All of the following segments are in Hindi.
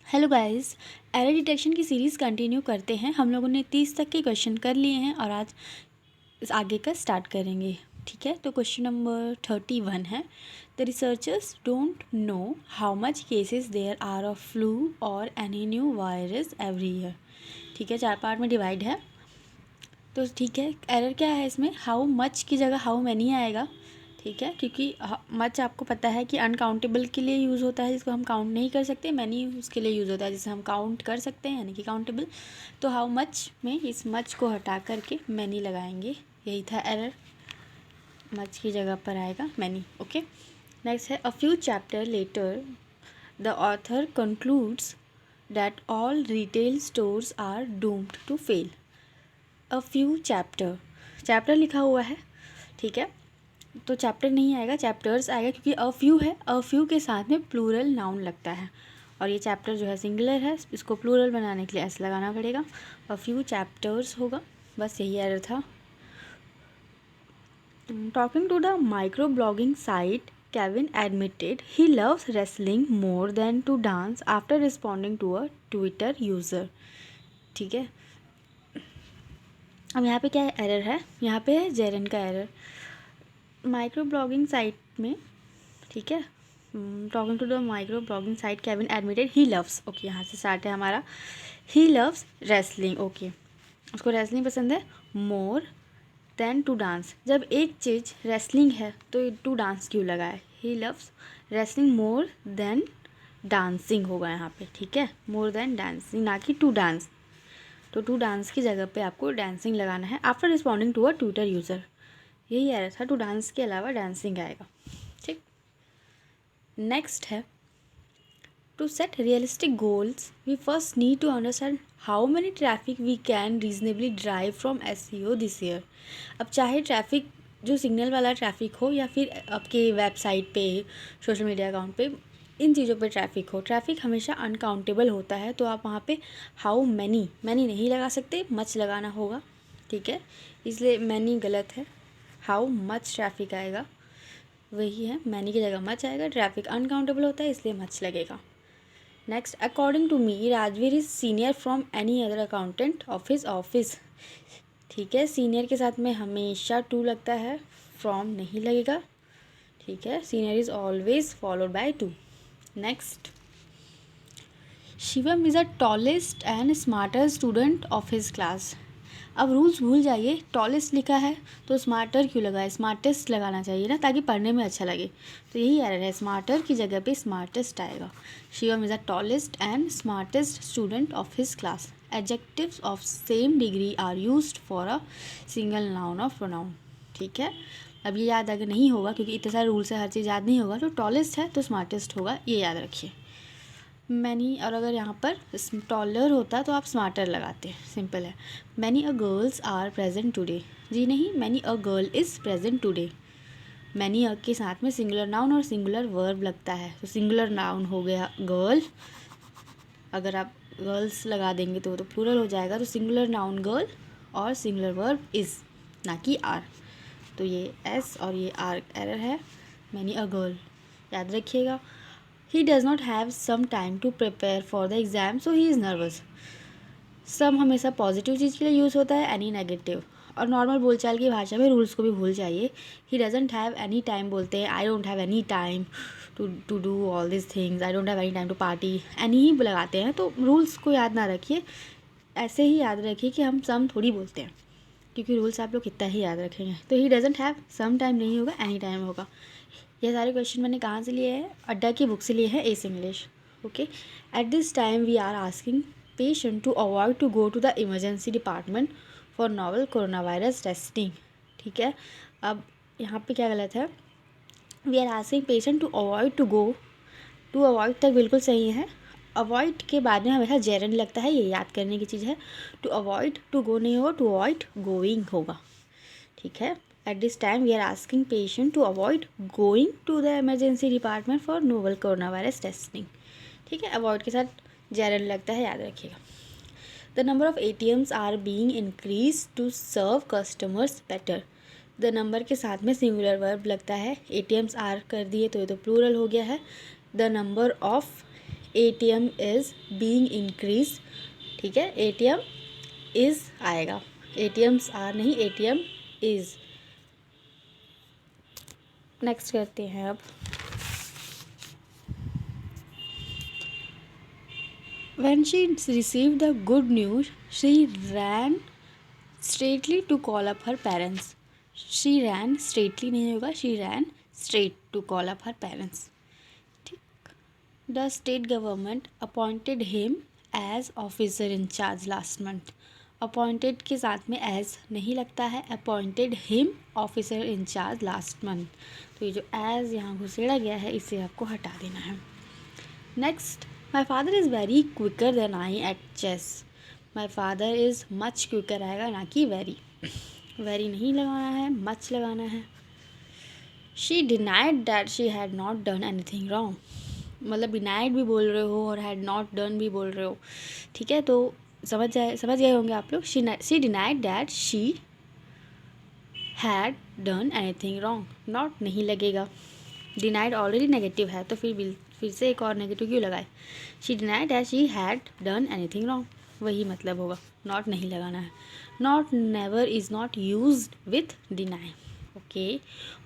हेलो गाइस, एरर डिटेक्शन की सीरीज़ कंटिन्यू करते हैं। हम लोगों ने 30 तक के क्वेश्चन कर लिए हैं और आज इस आगे का स्टार्ट करेंगे। ठीक है, तो क्वेश्चन नंबर 31 है, the researchers don't know how much cases there are of flu और any new virus every year. ठीक है, 4 पार्ट में डिवाइड है। तो ठीक है, एरर क्या है इसमें, हाउ मच की जगह हाउ मैनी आएगा। ठीक है, क्योंकि मच आपको पता है कि अनकाउंटेबल के लिए यूज़ होता है, जिसको हम काउंट नहीं कर सकते। मैनी उसके लिए यूज़ होता है जिसे हम काउंट कर सकते हैं, यानी कि काउंटेबल। तो हाउ मच में इस मच को हटा करके मैनी लगाएंगे, यही था एरर। मच की जगह पर आएगा मैनी। ओके, नेक्स्ट है, a few chapter later the author concludes that all retail stores are doomed to fail. A few chapter लिखा हुआ है। ठीक है, तो चैप्टर नहीं आएगा, चैप्टर्स आएगा, क्योंकि अ फ्यू है। अ फ्यू के साथ में प्लूरल नाउन लगता है और ये चैप्टर जो है सिंगुलर है, इसको प्लूरल बनाने के लिए एस लगाना पड़ेगा। अ फ्यू चैप्टर्स होगा, बस यही एरर था। Talking to the micro blogging site, Kevin admitted he loves wrestling more than to dance after responding to a Twitter user. ठीक है, अब यहाँ पे क्या एरर है, यहाँ पे है जेरन का एरर माइक्रो ब्लॉगिंग साइट में। ठीक है, talking to the micro blogging site, Kevin admitted he loves. Okay, यहाँ से स्टार्ट है हमारा, ही लव्स रेसलिंग। ओके, उसको रेसलिंग पसंद है मोर देन टू डांस। जब एक चीज़ रेसलिंग है तो टू डांस क्यों लगा है, ही loves wrestling more then dancing होगा यहाँ पे। ठीक है, मोर देन डांसिंग, ना कि टू डांस। तो टू डांस की जगह पे आपको डांसिंग लगाना है after responding to a Twitter user. यही एरर था, टू डांस के अलावा डांसिंग आएगा। ठीक, नेक्स्ट है, to set realistic goals we first need to understand how many traffic we can reasonably drive from SEO this year. अब चाहे ट्रैफिक जो सिग्नल वाला ट्रैफिक हो या फिर आपके वेबसाइट पे, सोशल मीडिया अकाउंट पे, इन चीज़ों पे ट्रैफिक हो, ट्रैफिक हमेशा अनकाउंटेबल होता है। तो आप वहाँ पे हाउ मैनी नहीं लगा सकते, मच लगाना होगा। ठीक है, इसलिए मैनी गलत है, हाउ मच ट्रैफिक आएगा, वही है, मैनी की जगह मच आएगा। ट्रैफिक अनकाउंटेबल होता है इसलिए मच लगेगा। Next, according to me Rajveer is senior from any other accountant of his office. ठीक है, सीनियर के साथ में हमेशा टू लगता है, फ्रॉम नहीं लगेगा। ठीक है, senior is always followed by two. Next, Shivam is a tallest and smarter student of his class. अब रूल्स भूल जाइए, टॉलेस्ट लिखा है तो स्मार्टर क्यों लगा है, स्मार्टेस्ट लगाना चाहिए ना, ताकि पढ़ने में अच्छा लगे। तो यही एरर है, स्मार्टर की जगह पे स्मार्टेस्ट आएगा। Shivam is a tallest and smartest student of his class. Adjectives of same degree are used for a single noun of pronoun. ठीक है, अब ये याद अगर नहीं होगा, क्योंकि इतने सारे रूल्स है, हर चीज़ याद नहीं होगा, तो टॉलेस्ट है तो स्मार्टेस्ट होगा, ये याद रखिए। मैनी, और अगर यहाँ पर टॉलर होता तो आप स्मार्टर लगाते, सिंपल है। Many a girls are present today, जी नहीं, many a girl is present today. Many a के साथ में सिंगुलर नाउन और सिंगुलर वर्ब लगता है, तो सिंगुलर नाउन हो गया गर्ल, अगर आप गर्ल्स लगा देंगे तो वो तो प्लूरल हो जाएगा। तो सिंगुलर नाउन गर्ल और सिंगुलर वर्ब इज़, ना कि आर। तो ये एस और ये आर एरर है, मैनी अ गर्ल, याद रखिएगा। He does not have some time to prepare for the exam, so he is nervous. सम हमेशा पॉजिटिव चीज़ के लिए यूज़ होता है, एनी नेगेटिव। और नॉर्मल बोलचाल की भाषा में रूल्स को भी भूल जाइए। He doesn't have any time बोलते हैं, I don't have any time to do all this things, I don't have any time to party, any ही लगाते हैं। तो रूल्स को याद ना रखिए, ऐसे ही याद रखिए कि हम सम थोड़ी बोलते हैं, क्योंकि रूल्स आप लोग कितना ही याद रखेंगे। तो he doesn't have some time नहीं होगा, एनी टाइम होगा। ये सारे क्वेश्चन मैंने कहाँ से लिए हैं, अड्डा की बुक से लिए हैं, as English. Okay, at this time we are asking patient to avoid to go to the emergency department for novel corona virus testing. ठीक है, अब यहाँ पे क्या गलत है, we are asking patient to avoid to go, to avoid तक बिल्कुल सही है, अवॉइड के बाद में हमेशा जेरन लगता है, ये याद करने की चीज़ है। टू अवॉइड, टू गो नहीं होगा, टू अवॉइड गोइंग होगा। ठीक है, at this time we are asking patient to avoid going to the emergency department for novel coronavirus testing। ठीक है, अवॉइड के साथ जेरन लगता है, याद रखिएगा। The number of ATMs are being increase to serve customers better. The number के साथ में सिंगुलर वर्ब लगता है, ATMs आर कर दिए तो ये तो प्लूरल हो गया है। The number of ATM is being increase, ठीक है, ATM इज़ आएगा, ATMs आर नहीं, ATM इज़। नेक्स्ट करते हैं अब। When she received the good news, she ran straightly to call up her parents. She ran straightly नहीं होगा, she ran straight to call up her parents. ठीक। The state government appointed him as officer in charge last month. Appointed के साथ में as नहीं लगता है, appointed him officer in charge last month. तो ये जो as यहाँ घुसेड़ा गया है इसे आपको हटा देना है। Next, my father is very quicker than I at chess. My father is much quicker आएगा, ना कि very. Very नहीं लगाना है, much लगाना है। She denied that she had not done anything wrong. मतलब denied भी बोल रहे हो और had not done भी बोल रहे हो, ठीक है, तो समझ गए होंगे आप लोग। She denied that she had done anything wrong. Not नहीं लगेगा, denied ऑलरेडी नेगेटिव है तो फिर से एक और नेगेटिव क्यों लगाए। She denied that she had done anything wrong, वही मतलब होगा, नॉट नहीं लगाना है। Not never is not used with deny. Okay,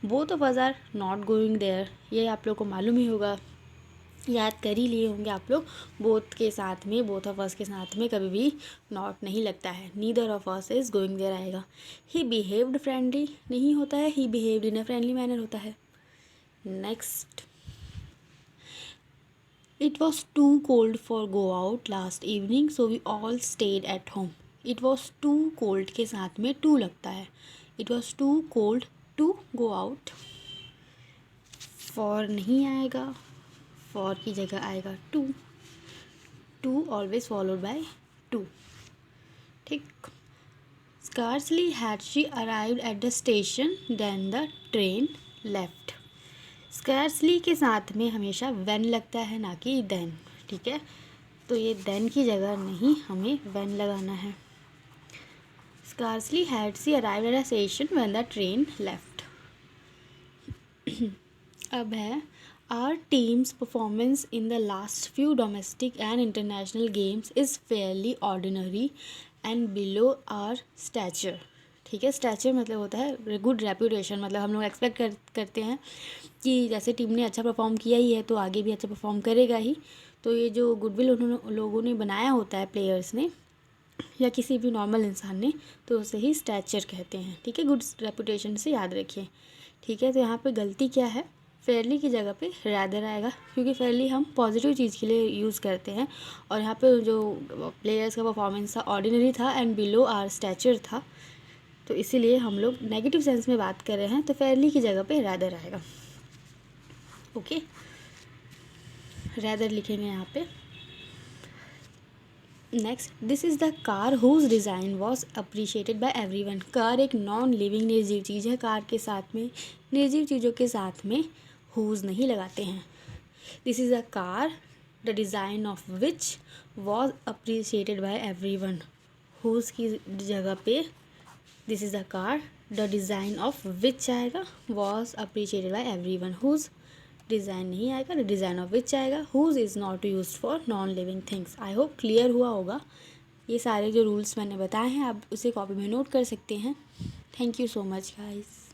both of us are not going there, ये आप लोग को मालूम ही होगा, याद कर ही लिए होंगे आप लोग। बोथ के साथ में, बोथ ऑफ अस के साथ में कभी भी नॉट नहीं लगता है, neither of us is going there आएगा। ही बिहेव्ड फ्रेंडली नहीं होता है, he behaved in a friendly manner होता है। Next, It was too cold for go out last evening, so we all stayed at home. It was too cold के साथ में टू लगता है। It was too cold to go out. For नहीं आएगा, for की जगह आएगा to. To always followed by to. ठीक। Scarcely had she arrived at the station then the train left. Scarcely के साथ में हमेशा व्हेन लगता है, ना कि देन, ठीक है, तो ये देन की जगह नहीं, हमें व्हेन लगाना है। Scarcely had she arrived at a station when the train left. अब है our team's performance in the last few domestic and international games is fairly ordinary and below our stature, ठीक है, स्टैचर मतलब होता है गुड रेपुटेशन, मतलब हम लोग एक्सपेक्ट करते हैं कि जैसे टीम ने अच्छा परफॉर्म किया ही है तो आगे भी अच्छा परफॉर्म करेगा ही, तो ये जो गुडविल उन्होंने लोगों ने बनाया होता है, प्लेयर्स ने या किसी भी नॉर्मल इंसान ने, तो उसे ही स्टैचर कहते हैं, ठीक है, गुड रेपुटेशन से याद रखिए, ठीक है। तो यहाँ पे गलती क्या है, फेयरली की जगह पे रैदर आएगा, क्योंकि फेयरली हम पॉजिटिव चीज़ के लिए यूज़ करते हैं, और यहाँ पे जो प्लेयर्स का परफॉर्मेंस था ऑर्डिनरी था एंड बिलो आर स्टैचर था, तो इसीलिए हम लोग नेगेटिव सेंस में बात कर रहे हैं, तो फेयरली की जगह पे रैदर आएगा। ओके, रैदर लिखेंगे यहाँ पे। Next, this is the car whose design was appreciated by everyone. Car एक नॉन लिविंग निर्जीव चीज़ है, कार के साथ में निर्जीव चीज़ों के साथ में हुज नहीं लगाते हैं। This is a car the design of which was appreciated by everyone, whose की जगह पे this is the car the design of which आएगा, was appreciated by everyone, whose design नहीं आएगा, द डिज़ाइन ऑफ विच आएगा, whose is not used for non living things. I hope clear हुआ होगा, ये सारे जो रूल्स मैंने बताए हैं आप उसे कॉपी में नोट कर सकते हैं। Thank you so much guys.